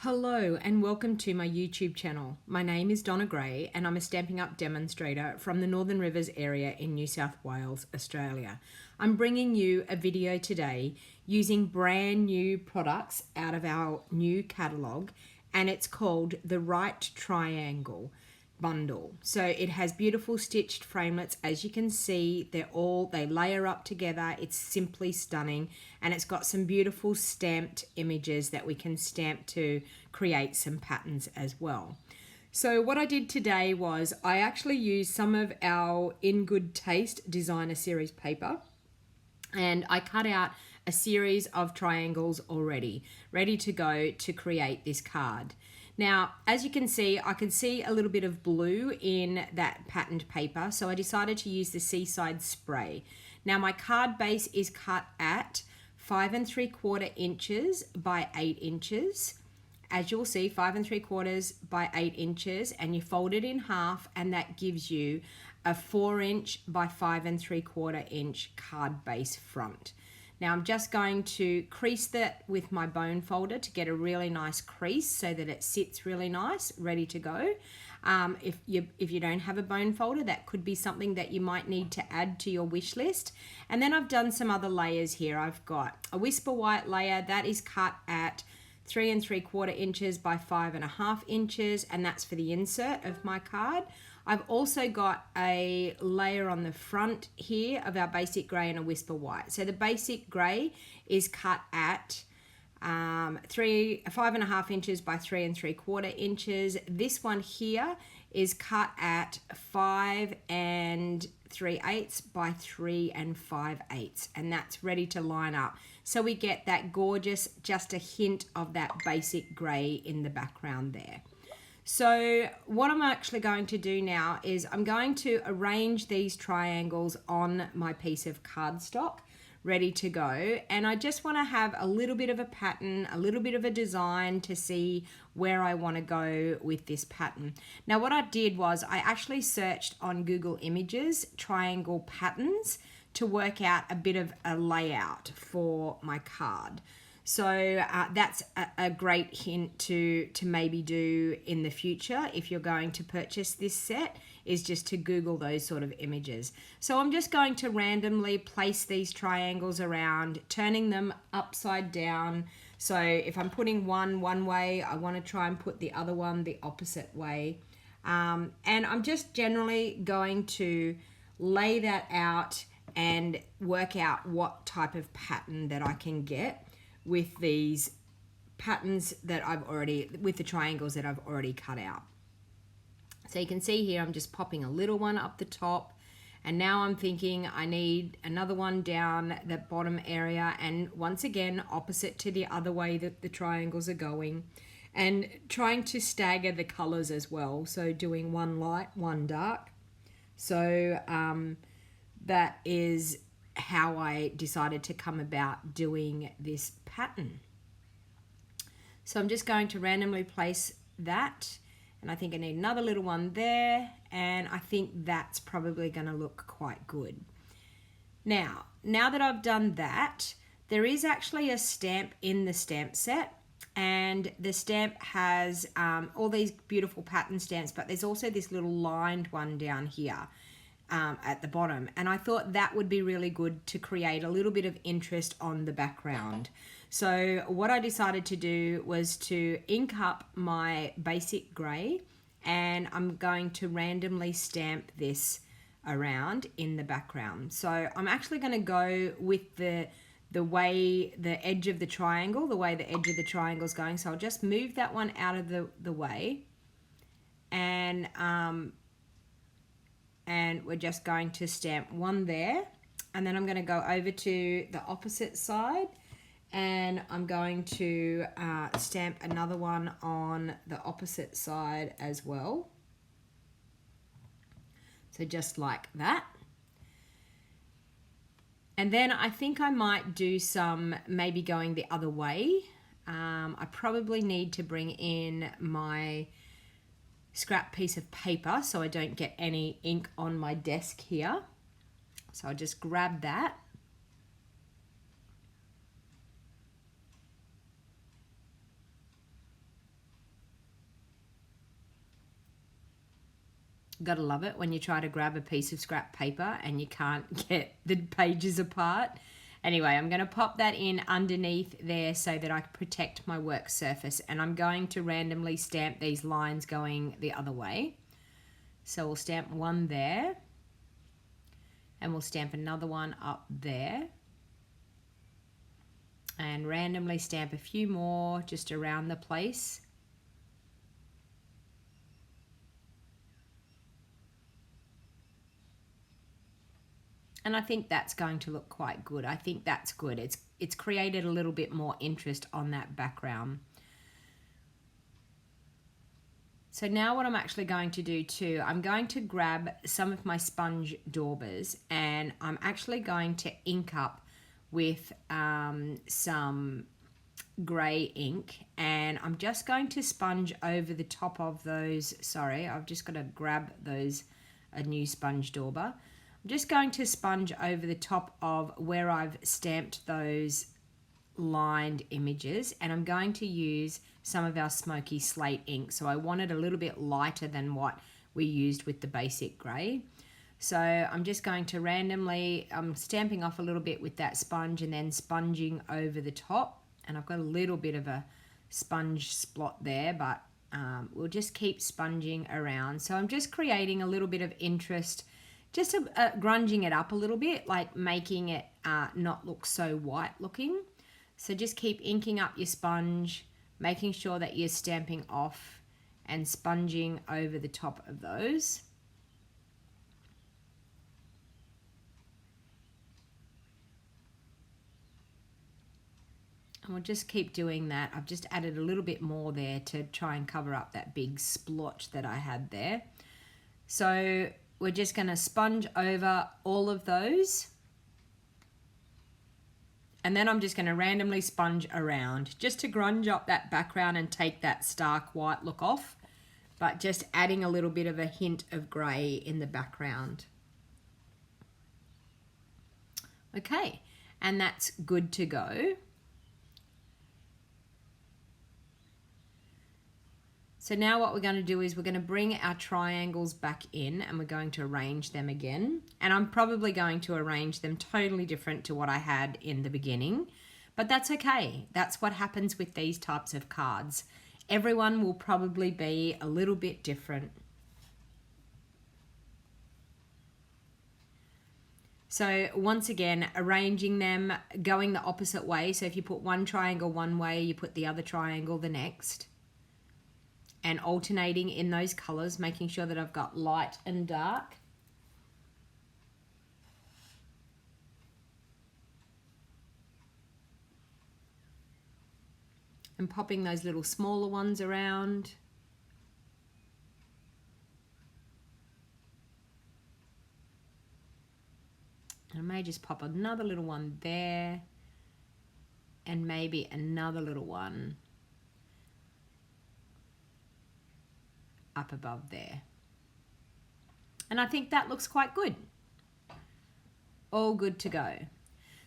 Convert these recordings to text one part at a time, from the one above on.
Hello and welcome to my YouTube channel. My name is Donna Gray and I'm a Stampin' Up demonstrator from the Northern Rivers area in New South Wales, Australia. I'm bringing you a video today using brand new products out of our new catalogue, and it's called the Right Triangle bundle. So it has beautiful stitched framelits. As you can see, they layer up together. It's simply stunning, and it's got some beautiful stamped images that we can stamp to create some patterns as well. So what I did today was I actually used some of our In Good Taste designer series paper, and I cut out a series of triangles already ready to go to create this card. Now, as you can see, I can see a little bit of blue in that patterned paper, so I decided to use the Seaside Spray. Now, my card base is cut at 5 3/4 inches by 8 inches. As you'll see, 5 3/4 by 8 inches, and you fold it in half, and that gives you a 4 inch by 5 3/4 inch card base front. Now I'm just going to crease that with my bone folder to get a really nice crease so that it sits really nice, ready to go. If you don't have a bone folder, that could be something that you might need to add to your wish list. And then I've done some other layers here. I've got a Whisper White layer that is cut at 3 3/4 inches by 5 1/2 inches, and that's for the insert of my card. I've also got a layer on the front here of our basic grey and a Whisper White. So the basic grey is cut at 5 1/2 inches by 3 3/4 inches. This one here is cut at 5 3/8 by 3 5/8, and that's ready to line up. So we get that gorgeous, just a hint of that basic grey in the background there. So what I'm actually going to do now is I'm going to arrange these triangles on my piece of cardstock ready to go, and I just want to have a little bit of a pattern, a little bit of a design to see where I want to go with this pattern. Now what I did was I actually searched on Google Images triangle patterns to work out a bit of a layout for my card. So that's a great hint to maybe do in the future if you're going to purchase this set, is just to Google those sort of images. So I'm just going to randomly place these triangles around, turning them upside down. So if I'm putting one way, I want to try and put the other one the opposite way. And I'm just generally going to lay that out and work out what type of pattern that I can get with these patterns that with the triangles that I've already cut out. So you can see here I'm just popping a little one up the top, and now I'm thinking I need another one down the bottom area, and once again opposite to the other way that the triangles are going, and trying to stagger the colors as well, so doing one light, one dark. So that is how I decided to come about doing this pattern. So I'm just going to randomly place that, and I think I need another little one there, and I think that's probably going to look quite good. Now that I've done that, there is actually a stamp in the stamp set, and the stamp has all these beautiful pattern stamps, but there's also this little lined one down here at the bottom, and I thought that would be really good to create a little bit of interest on the background. So what I decided to do was to ink up my basic grey, and I'm going to randomly stamp this around in the background. So I'm actually going to go with the way the edge of the triangle, the way the edge of the triangle is going. So I'll just move that one out of the way, and we're just going to stamp one there, and then I'm going to go over to the opposite side, and I'm going to stamp another one on the opposite side as well. So just like that. And then I think I might do some maybe going the other way. I probably need to bring in my scrap piece of paper so I don't get any ink on my desk here. So I'll just grab that. Gotta love it when you try to grab a piece of scrap paper and you can't get the pages apart. Anyway, I'm going to pop that in underneath there so that I can protect my work surface, and I'm going to randomly stamp these lines going the other way. So we'll stamp one there, and we'll stamp another one up there, and randomly stamp a few more just around the place. And I think that's going to look quite good. I think that's good. It's created a little bit more interest on that background. So now what I'm actually going to do too, I'm going to grab some of my sponge daubers, and I'm actually going to ink up with some grey ink, and I'm just going to sponge over the top of those. Sorry, I've just got to grab those, a new sponge dauber. I'm just going to sponge over the top of where I've stamped those lined images, and I'm going to use some of our smoky slate ink. So I want it a little bit lighter than what we used with the basic grey. So I'm just going to randomly, I'm stamping off a little bit with that sponge and then sponging over the top. And I've got a little bit of a sponge splot there, but we'll just keep sponging around. So I'm just creating a little bit of interest, just grunging it up a little bit, like making it not look so white looking. So just keep inking up your sponge, making sure that you're stamping off and sponging over the top of those. And we'll just keep doing that. I've just added a little bit more there to try and cover up that big splotch that I had there. So we're just going to sponge over all of those. And then I'm just going to randomly sponge around just to grunge up that background and take that stark white look off, but just adding a little bit of a hint of grey in the background. Okay, and that's good to go. So now what we're going to do is we're going to bring our triangles back in, and we're going to arrange them again. And I'm probably going to arrange them totally different to what I had in the beginning, but that's okay. That's what happens with these types of cards. Everyone will probably be a little bit different. So once again, arranging them, going the opposite way. So if you put one triangle one way, you put the other triangle the next. And alternating in those colors, making sure that I've got light and dark. And popping those little smaller ones around. And I may just pop another little one there, and maybe another little one up above there. And I think that looks quite good. All good to go.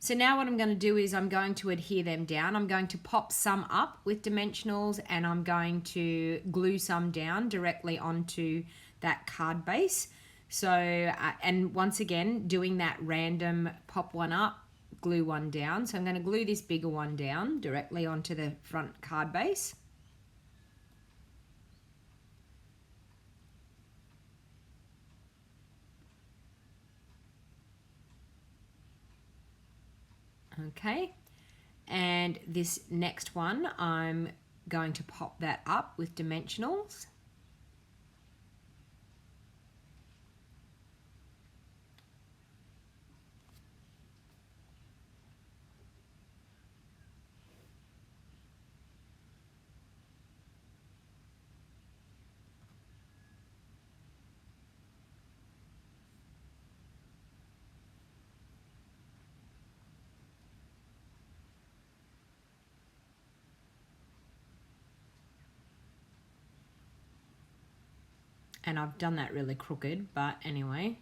So now what I'm going to do is I'm going to adhere them down. I'm going to pop some up with dimensionals, and I'm going to glue some down directly onto that card base. So, and once again, doing that random pop one up, glue one down. So I'm going to glue this bigger one down directly onto the front card base. Okay, and this next one, I'm going to pop that up with dimensionals. And I've done that really crooked, but anyway.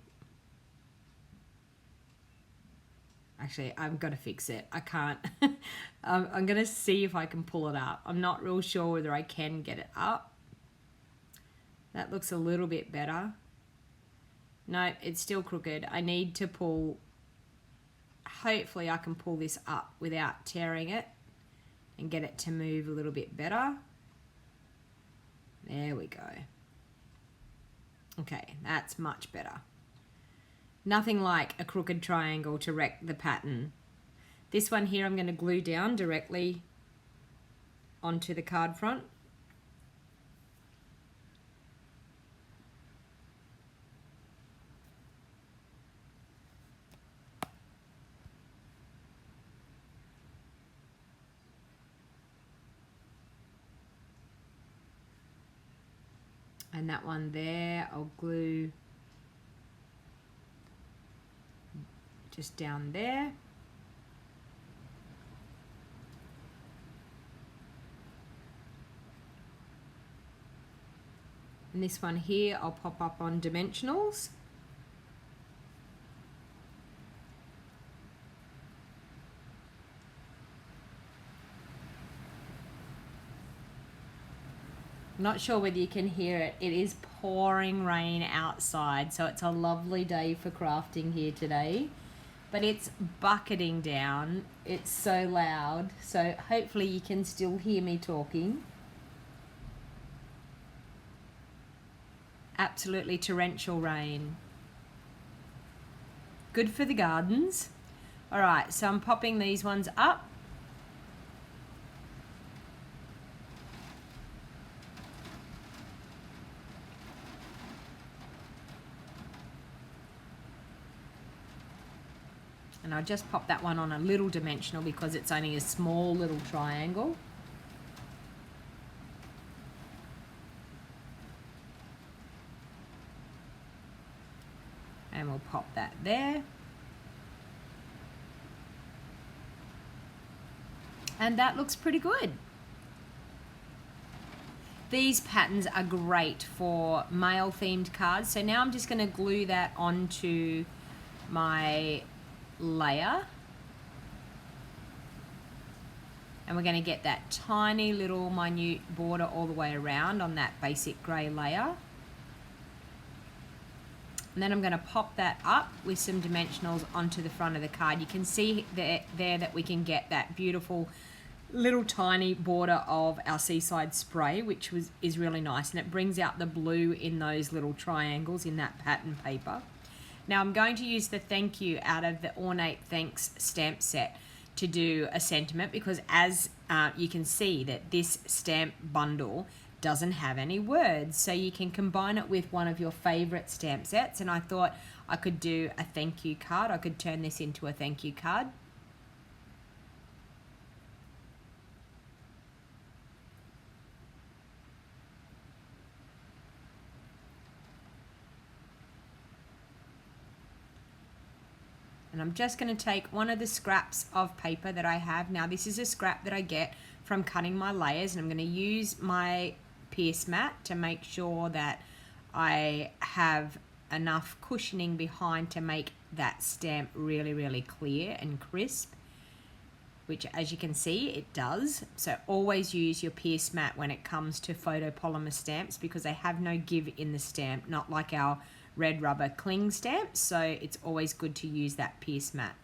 Actually, I've got to fix it. I can't. I'm going to see if I can pull it up. I'm not real sure whether I can get it up. That looks a little bit better. No, it's still crooked. I need to pull, hopefully I can pull this up without tearing it and get it to move a little bit better. There we go. Okay, that's much better. Nothing like a crooked triangle to wreck the pattern. This one here I'm going to glue down directly onto the card front. And that one there, I'll glue just down there. And this one here, I'll pop up on dimensionals. Not sure whether you can hear it. It is pouring rain outside, so it's a lovely day for crafting here today. But it's bucketing down. It's so loud, so hopefully you can still hear me talking. Absolutely torrential rain. Good for the gardens. All right, so I'm popping these ones up. And I'll just pop that one on a little dimensional because it's only a small little triangle. And we'll pop that there. And that looks pretty good. These patterns are great for male themed cards. So now I'm just going to glue that onto my layer. And we're going to get that tiny little minute border all the way around on that basic grey layer. And then I'm going to pop that up with some dimensionals onto the front of the card. You can see there that we can get that beautiful little tiny border of our seaside spray, which is really nice. And it brings out the blue in those little triangles in that pattern paper. Now I'm going to use the thank you out of the Ornate Thanks stamp set to do a sentiment, because as you can see that this stamp bundle doesn't have any words, so you can combine it with one of your favorite stamp sets, and I thought I could do a thank you card. I could turn this into a thank you card. And I'm just going to take one of the scraps of paper that I have. Now this is a scrap that I get from cutting my layers, and I'm going to use my pierce mat to make sure that I have enough cushioning behind to make that stamp really, really clear and crisp, which as you can see it does. So always use your pierce mat when it comes to photopolymer stamps, because they have no give in the stamp, not like our red rubber cling stamps. So it's always good to use that pierce mat.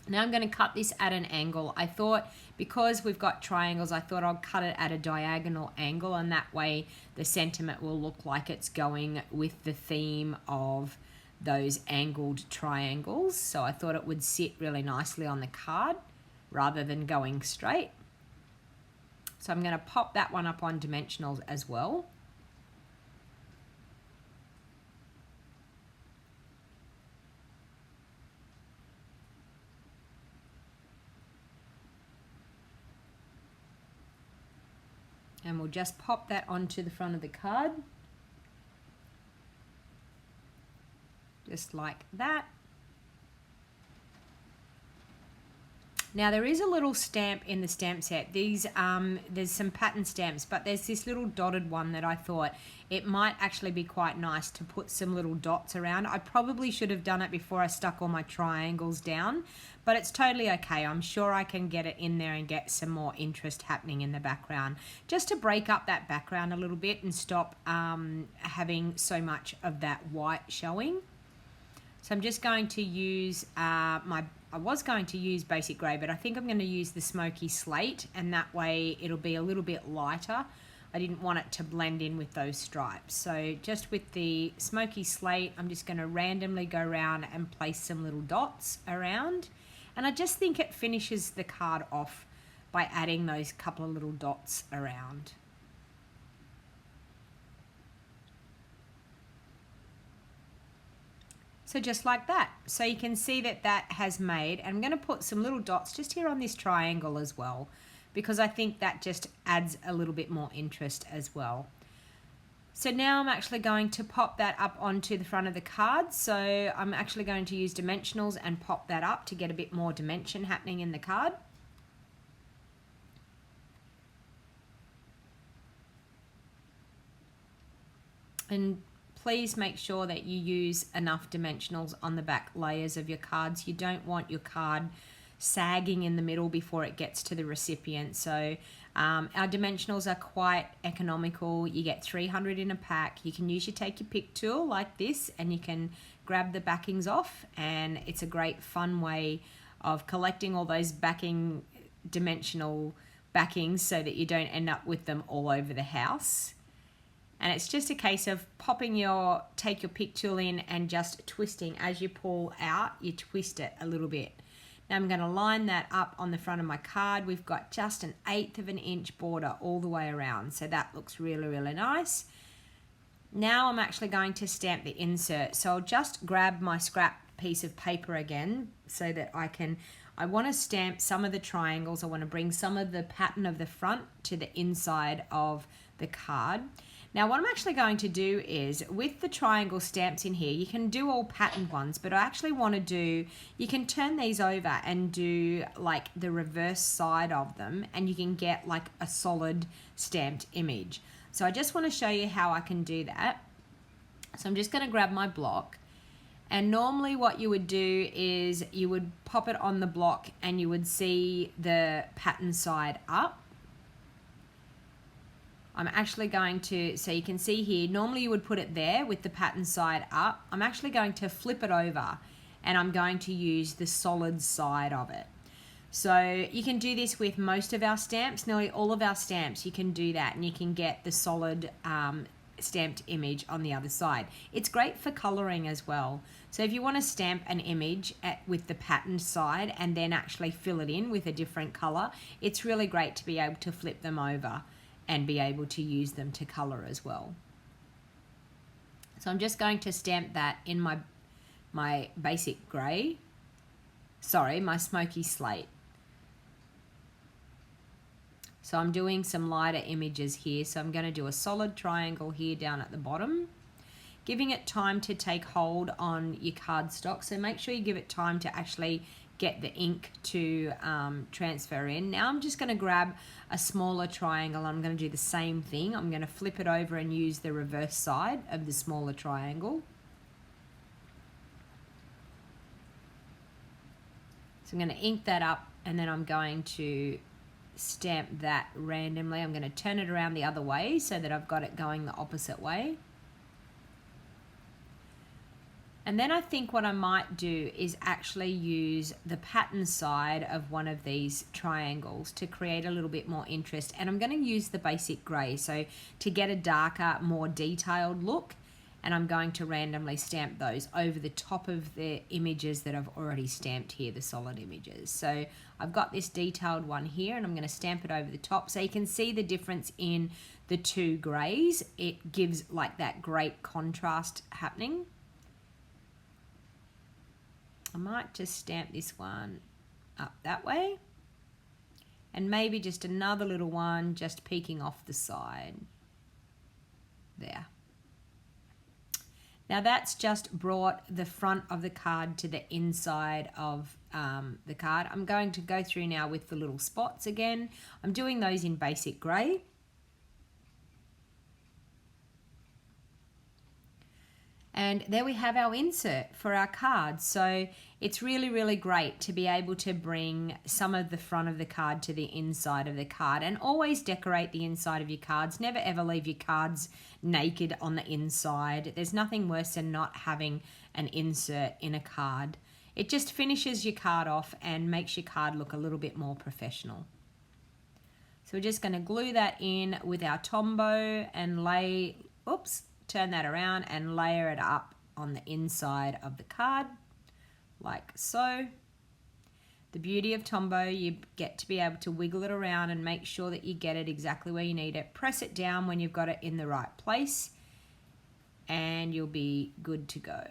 Now I'm going to cut this at an angle. I thought because we've got triangles, I thought I'll cut it at a diagonal angle, and that way the sentiment will look like it's going with the theme of those angled triangles. So I thought it would sit really nicely on the card rather than going straight. So I'm going to pop that one up on dimensionals as well. And we'll just pop that onto the front of the card. Just like that. Now there is a little stamp in the stamp set. These there's some pattern stamps, but there's this little dotted one that I thought it might actually be quite nice to put some little dots around. I probably should have done it before I stuck all my triangles down, but it's totally okay. I'm sure I can get it in there and get some more interest happening in the background, just to break up that background a little bit and stop having so much of that white showing. So I'm just going to use I was going to use basic grey, but I think I'm going to use the smoky slate, and that way it'll be a little bit lighter. I didn't want it to blend in with those stripes. So just with the smoky slate, I'm just going to randomly go around and place some little dots around. And I just think it finishes the card off by adding those couple of little dots around. So just like that. So you can see that that has made, and I'm going to put some little dots just here on this triangle as well, because I think that just adds a little bit more interest as well. So now I'm actually going to pop that up onto the front of the card. So I'm actually going to use dimensionals and pop that up to get a bit more dimension happening in the card. And please make sure that you use enough dimensionals on the back layers of your cards. You don't want your card sagging in the middle before it gets to the recipient. So our dimensionals are quite economical. You get 300 in a pack. You can use your take your pick tool like this, and you can grab the backings off, and it's a great fun way of collecting all those dimensional backings so that you don't end up with them all over the house. And it's just a case of popping your take your pick tool in and just twisting. As you pull out, you twist it a little bit. Now I'm going to line that up on the front of my card. We've got just 1/8 of an inch border all the way around. So that looks really, really nice. Now I'm actually going to stamp the insert. So I'll just grab my scrap piece of paper again so that I want to stamp some of the triangles. I want to bring some of the pattern of the front to the inside of the card. Now what I'm actually going to do is, with the triangle stamps in here, you can do all patterned ones, but I actually want to do, you can turn these over and do like the reverse side of them, and you can get like a solid stamped image. So I just want to show you how I can do that. So I'm just going to grab my block, and normally what you would do is you would pop it on the block and you would see the pattern side up. I'm actually going to, so you can see here, normally you would put it there with the pattern side up. I'm actually going to flip it over, and I'm going to use the solid side of it. So you can do this with most of our stamps, nearly all of our stamps, you can do that, and you can get the solid stamped image on the other side. It's great for coloring as well. So if you want to stamp an image with the pattern side and then actually fill it in with a different color, it's really great to be able to flip them over and be able to use them to color as well. So I'm just going to stamp that in my basic grey, sorry, my smoky slate. So I'm doing some lighter images here. So I'm going to do a solid triangle here down at the bottom, giving it time to take hold on your cardstock. So make sure you give it time to actually get the ink to transfer in. Now I'm just going to grab a smaller triangle. I'm going to do the same thing. I'm going to flip it over and use the reverse side of the smaller triangle. So I'm going to ink that up, and then I'm going to stamp that randomly. I'm going to turn it around the other way so that I've got it going the opposite way. And then I think what I might do is actually use the pattern side of one of these triangles to create a little bit more interest. And I'm going to use the basic grey, so to get a darker, more detailed look. And I'm going to randomly stamp those over the top of the images that I've already stamped here, the solid images. So I've got this detailed one here, and I'm going to stamp it over the top. So you can see the difference in the two greys. It gives like that great contrast happening. I might just stamp this one up that way, and maybe just another little one just peeking off the side there. Now that's just brought the front of the card to the inside of the card. I'm going to go through now with the little spots again. I'm doing those in basic grey. And there we have our insert for our card. So it's really, really great to be able to bring some of the front of the card to the inside of the card, and always decorate the inside of your cards. Never ever leave your cards naked on the inside. There's nothing worse than not having an insert in a card. It just finishes your card off and makes your card look a little bit more professional. So we're just going to glue that in with our Tombow and turn that around and layer it up on the inside of the card, like so. The beauty of Tombow, you get to be able to wiggle it around and make sure that you get it exactly where you need it. Press it down when you've got it in the right place, and you'll be good to go.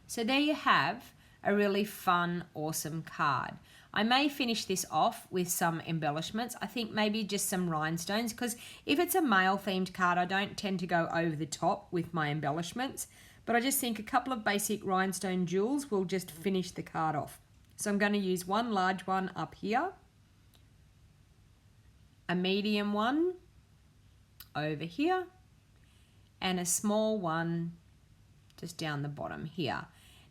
So there you have a really fun, awesome card. I may finish this off with some embellishments. I think maybe just some rhinestones, because if it's a male themed card, I don't tend to go over the top with my embellishments, but I just think a couple of basic rhinestone jewels will just finish the card off. So I'm going to use one large one up here, a medium one over here, and a small one just down the bottom here.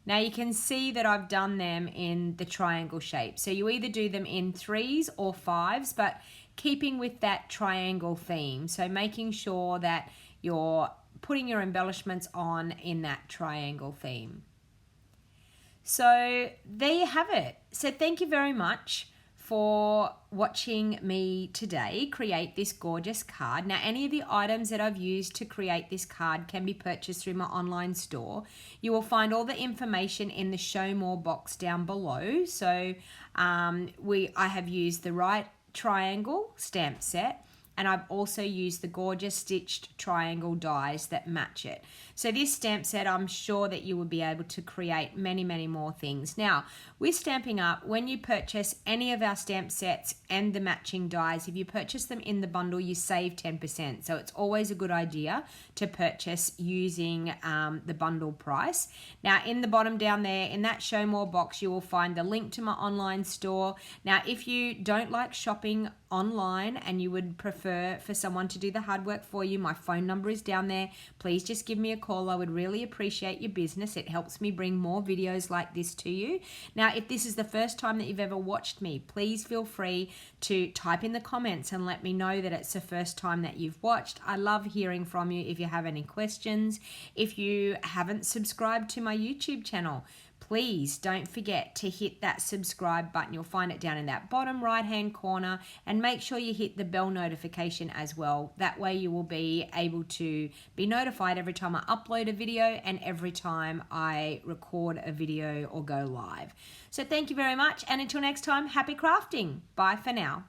Now you can see that I've done them in the triangle shape. So you either do them in 3s or 5s, but keeping with that triangle theme. So making sure that you're putting your embellishments on in that triangle theme. So there you have it. So thank you very much for watching me today create this gorgeous card. Now, any of the items that I've used to create this card can be purchased through my online store. You will find all the information in the show more box down below. So I have used the right triangle stamp set, and I've also used the gorgeous stitched triangle dies that match it. So this stamp set, I'm sure that you will be able to create many, many more things. Now, with Stampin' Up, when you purchase any of our stamp sets and the matching dies, if you purchase them in the bundle, you save 10%. So it's always a good idea to purchase using the bundle price. Now, in the bottom down there, in that show more box, you will find the link to my online store. Now, if you don't like shopping online and you would prefer for someone to do the hard work for you, my phone number is down there. Please just give me a call. I would really appreciate your business. It helps me bring more videos like this to you. Now, if this is the first time that you've ever watched me, please feel free to type in the comments and let me know that it's the first time that you've watched. I love hearing from you if you have any questions. If you haven't subscribed to my YouTube channel, please don't forget to hit that subscribe button. You'll find it down in that bottom right hand corner, and make sure you hit the bell notification as well. That way you will be able to be notified every time I upload a video and every time I record a video or go live. So thank you very much, and until next time, happy crafting. Bye for now.